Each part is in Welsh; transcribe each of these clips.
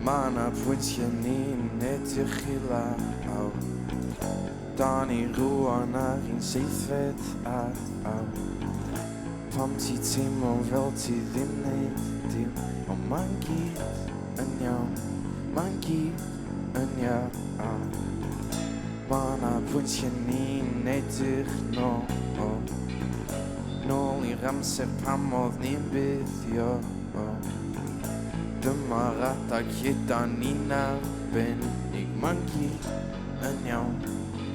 Mana pwyntio ni'n edrych I lawr Dan I rwan ar un seithfed Pam ti teimlo fel ti ddim neud dim Ond ma'n gyd yn iawn Ma'n gyd yn iawn Mana pwyntio ni'n edrych Nôl i'r amser pam oedd ni'n buddio Dyma'r adag gyda ni'n arbennig Ma'n gyd yn iawn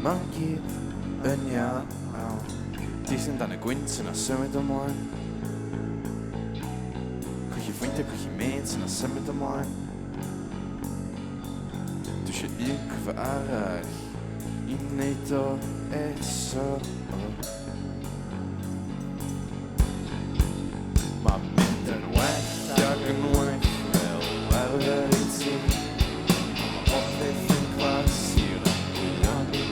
Ma'n gyd yn iawn Di sy'n dan y gwynt yna symud ymlaen Colli ffrindiau, colli mates yna symud ymlaen Dwi eisiau un cyfer arall I wneud o eto Ma'n mynd yn well ag yn well fel arfer I ti Ma' popeth yn glasur ac yn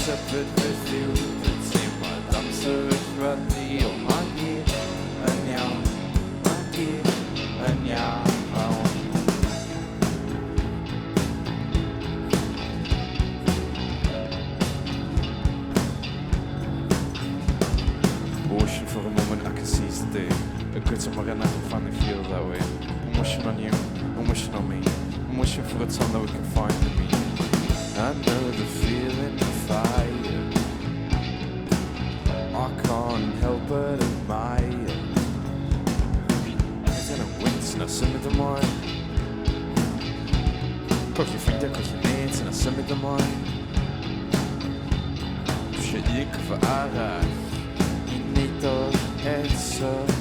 Tybed beth yw dy teimlad am sefyllfa ni O ma'n gyd yn iawn Ma'n gyd yn iawn Wishing for a moment I can seize the day A good time again I can finally feel that way I'm wishing on you, I'm wishing on me I'm wishing for a time that we can finally meet I know the feeling of fire I can't help but admire It's in a winds and I symud ymlaen Colli ffrindiau, colli mates and I symud ymlaen Dwi eisiau un cyfer arall I wneud o eto